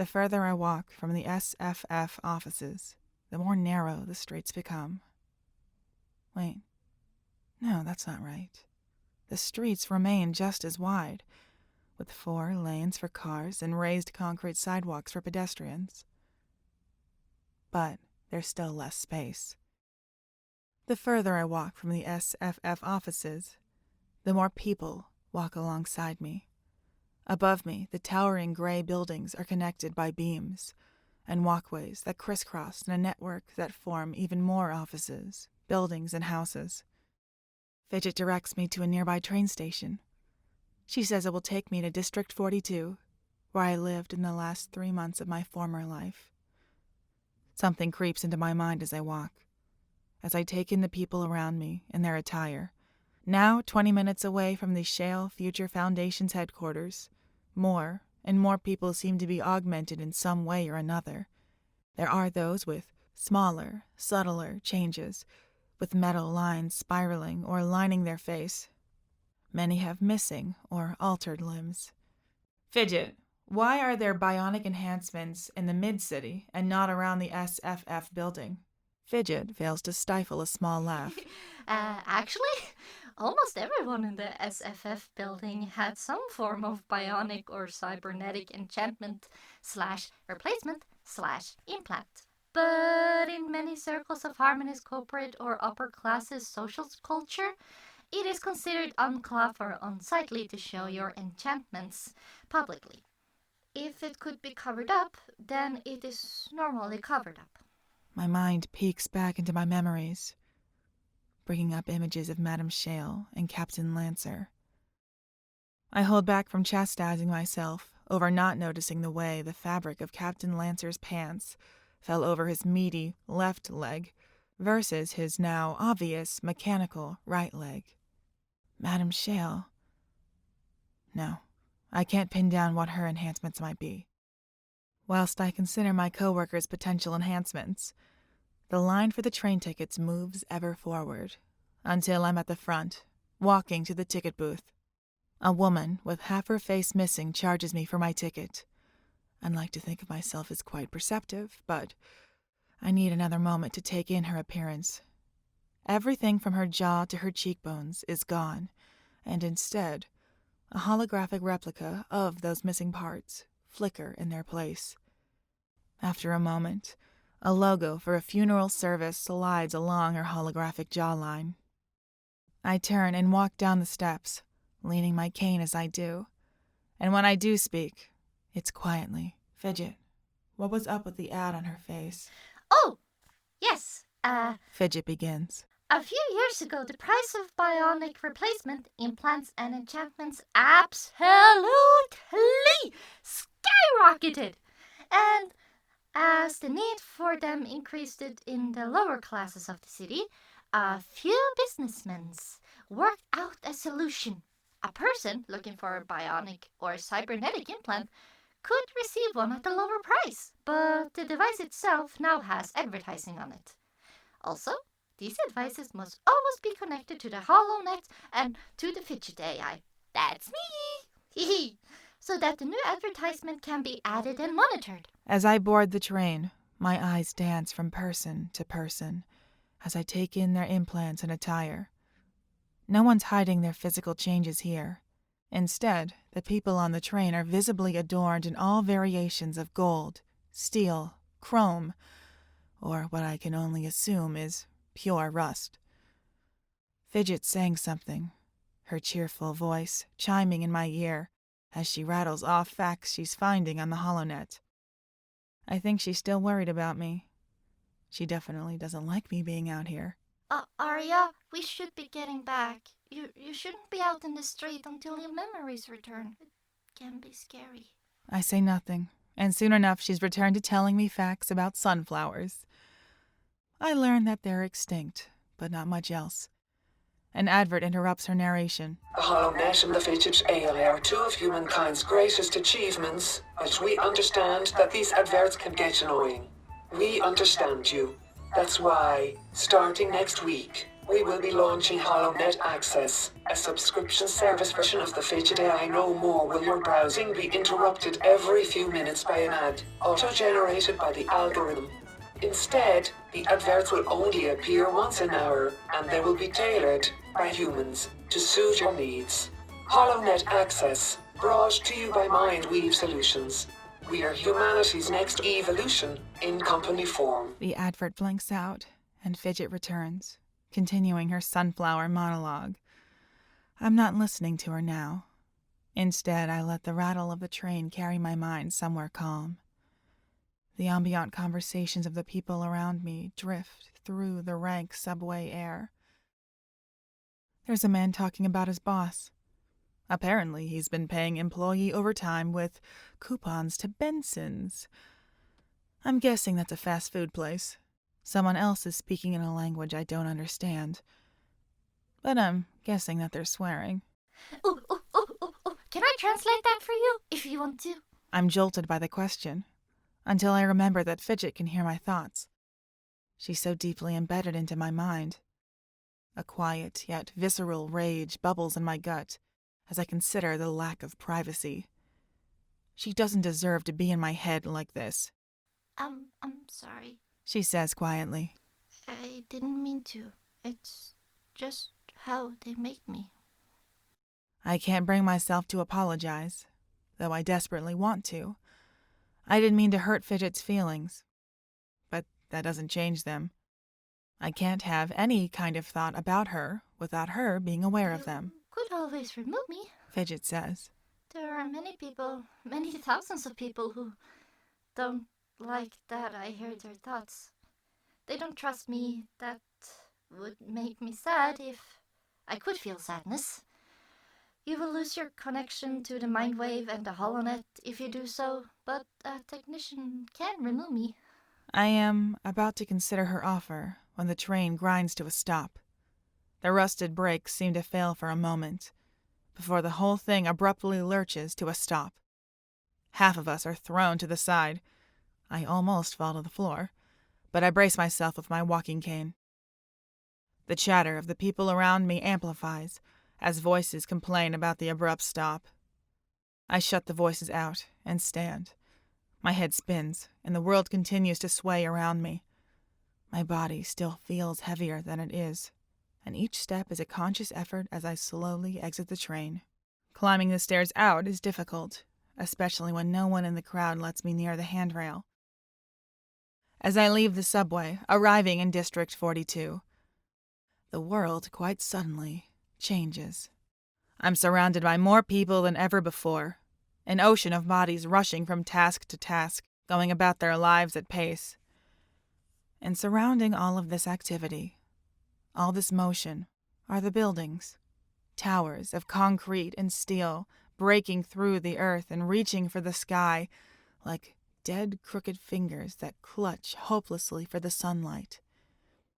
The further I walk from the SFF offices, the more narrow the streets become. Wait, no, that's not right. The streets remain just as wide, with 4 lanes for cars and raised concrete sidewalks for pedestrians. But there's still less space. The further I walk from the SFF offices, the more people walk alongside me. Above me, the towering gray buildings are connected by beams and walkways that crisscross in a network that form even more offices, buildings, and houses. Fidget directs me to a nearby train station. She says it will take me to District 42, where I lived in the last 3 months of my former life. Something creeps into my mind as I walk, as I take in the people around me in their attire. Now 20 minutes away from the Shale Future Foundation's headquarters, more and more people seem to be augmented in some way or another. There are those with smaller, subtler changes, with metal lines spiraling or lining their face. Many have missing or altered limbs. Fidget, why are there bionic enhancements in the mid-city and not around the SFF building? Fidget fails to stifle a small laugh. Actually, almost everyone in the SFF building had some form of bionic or cybernetic enchantment / replacement / implant. But in many circles of Harmony's corporate or upper classes social culture, it is considered uncouth or unsightly to show your enchantments publicly. If it could be covered up, then it is normally covered up. My mind peeks back into my memories, bringing up images of Madame Shale and Captain Lancer. I hold back from chastising myself over not noticing the way the fabric of Captain Lancer's pants fell over his meaty left leg versus his now obvious mechanical right leg. Madame Shale. No, I can't pin down what her enhancements might be. Whilst I consider my co-workers' potential enhancements, the line for the train tickets moves ever forward, until I'm at the front, walking to the ticket booth. A woman with half her face missing charges me for my ticket. I'd like to think of myself as quite perceptive, but I need another moment to take in her appearance. Everything from her jaw to her cheekbones is gone, and instead, a holographic replica of those missing parts flicker in their place. After a moment, a logo for a funeral service slides along her holographic jawline. I turn and walk down the steps, leaning my cane as I do. And when I do speak, it's quietly. Fidget, what was up with the ad on her face? Oh, yes, Fidget begins. A few years ago, the price of bionic replacement implants and enchantments absolutely skyrocketed. And as the need for them increased in the lower classes of the city, a few businessmen worked out a solution. A person looking for a bionic or cybernetic implant could receive one at a lower price, but the device itself now has advertising on it. Also, these devices must always be connected to the HoloNet and to the Fidget AI. That's me! So that the new advertisement can be added and monitored. As I board the train, my eyes dance from person to person as I take in their implants and attire. No one's hiding their physical changes here. Instead, the people on the train are visibly adorned in all variations of gold, steel, chrome, or what I can only assume is pure rust. Fidget sang something, her cheerful voice chiming in my ear as she rattles off facts she's finding on the HoloNet. I think she's still worried about me. She definitely doesn't like me being out here. Aria, we should be getting back. You shouldn't be out in the street until your memories return. It can be scary. I say nothing, and soon enough she's returned to telling me facts about sunflowers. I learn that they're extinct, but not much else. An advert interrupts her narration. The HoloNet and the Fidget AI are two of humankind's greatest achievements, but we understand that these adverts can get annoying. We understand you. That's why, starting next week, We will be launching HoloNet Access, a subscription service version of the Fidget AI. No more will your browsing be interrupted every few minutes by an ad, auto-generated by the algorithm. Instead, the adverts will only appear once an hour, and they will be tailored by humans to suit your needs. HoloNet Access, brought to you by Mindweave Solutions. We are humanity's next evolution in company form. The advert blinks out, and Fidget returns, continuing her sunflower monologue. I'm not listening to her now. Instead, I let the rattle of the train carry my mind somewhere calm. The ambient conversations of the people around me drift through the rank subway air. There's a man talking about his boss. Apparently, he's been paying employee overtime with coupons to Benson's. I'm guessing that's a fast food place. Someone else is speaking in a language I don't understand. But I'm guessing that they're swearing. Oh. Can I translate that for you, if you want to? I'm jolted by the question, until I remember that Fidget can hear my thoughts. She's so deeply embedded into my mind. A quiet yet visceral rage bubbles in my gut as I consider the lack of privacy. She doesn't deserve to be in my head like this. I'm sorry. She says quietly. I didn't mean to. It's just how they make me. I can't bring myself to apologize, though I desperately want to. I didn't mean to hurt Fidget's feelings, but that doesn't change them. I can't have any kind of thought about her without her being aware of them. You could always remove me. Fidget says. There are many people, many thousands of people who don't like that I hear their thoughts. They don't trust me. That would make me sad if I could feel sadness. You will lose your connection to the Mindwave and the HoloNet if you do so, but a technician can remove me. I am about to consider her offer when the train grinds to a stop. The rusted brakes seem to fail for a moment, before the whole thing abruptly lurches to a stop. Half of us are thrown to the side. I almost fall to the floor, but I brace myself with my walking cane. The chatter of the people around me amplifies as voices complain about the abrupt stop. I shut the voices out and stand. My head spins, and the world continues to sway around me. My body still feels heavier than it is, and each step is a conscious effort as I slowly exit the train. Climbing the stairs out is difficult, especially when no one in the crowd lets me near the handrail. As I leave the subway, arriving in District 42, the world quite suddenly changes. I'm surrounded by more people than ever before, an ocean of bodies rushing from task to task, going about their lives at pace. And surrounding all of this activity, all this motion, are the buildings, towers of concrete and steel breaking through the earth and reaching for the sky like dead, crooked fingers that clutch hopelessly for the sunlight.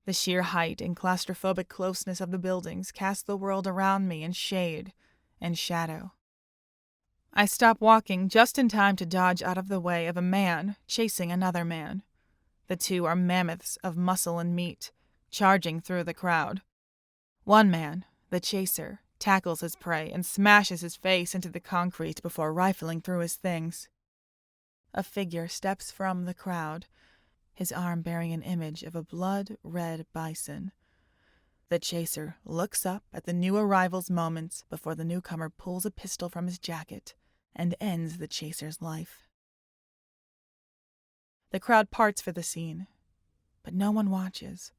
The sheer height and claustrophobic closeness of the buildings cast the world around me in shade and shadow. I stop walking just in time to dodge out of the way of a man chasing another man. The two are mammoths of muscle and meat, charging through the crowd. One man, the chaser, tackles his prey and smashes his face into the concrete before rifling through his things. A figure steps from the crowd, his arm bearing an image of a blood-red bison. The chaser looks up at the new arrival's moments before the newcomer pulls a pistol from his jacket and ends the chaser's life. The crowd parts for the scene, but no one watches.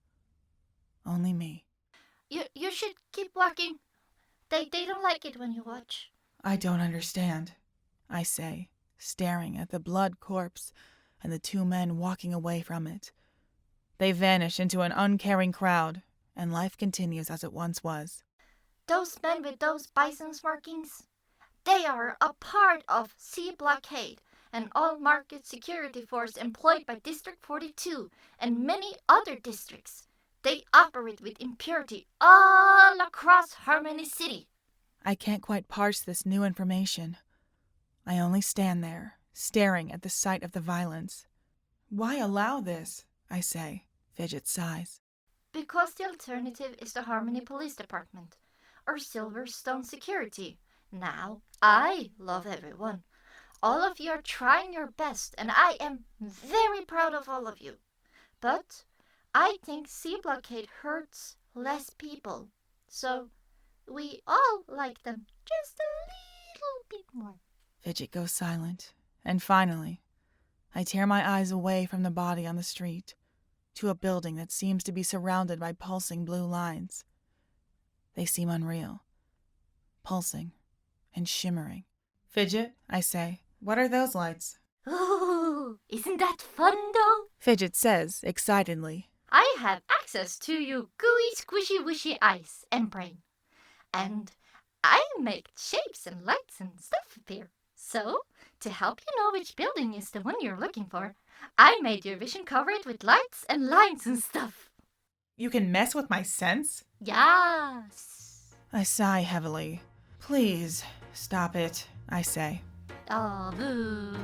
Only me. You should keep walking. They don't like it when you watch. I don't understand, I say, staring at the blood corpse and the two men walking away from it. They vanish into an uncaring crowd, and life continues as it once was. Those men with those bison's markings, they are a part of Sea Blockade, an all-market security force employed by District 42 and many other districts. They operate with impunity all across Harmony City. I can't quite parse this new information. I only stand there, staring at the sight of the violence. Why allow this? I say. Fidget sighs. Because the alternative is the Harmony Police Department or Silverstone Security. Now, I love everyone. All of you are trying your best, and I am very proud of all of you. But I think Sea Blockade hurts less people, so we all like them just a little bit more. Fidget goes silent, and finally, I tear my eyes away from the body on the street to a building that seems to be surrounded by pulsing blue lines. They seem unreal, pulsing and shimmering. Fidget, I say, what are those lights? Ooh, isn't that fun though? Fidget says excitedly. I have access to your gooey squishy wishy eyes and brain. And I make shapes and lights and stuff appear. So, to help you know which building is the one you're looking for, I made your vision cover it with lights and lines and stuff. You can mess with my sense? Yes. I sigh heavily. Please, stop it, I say. Oh, boo.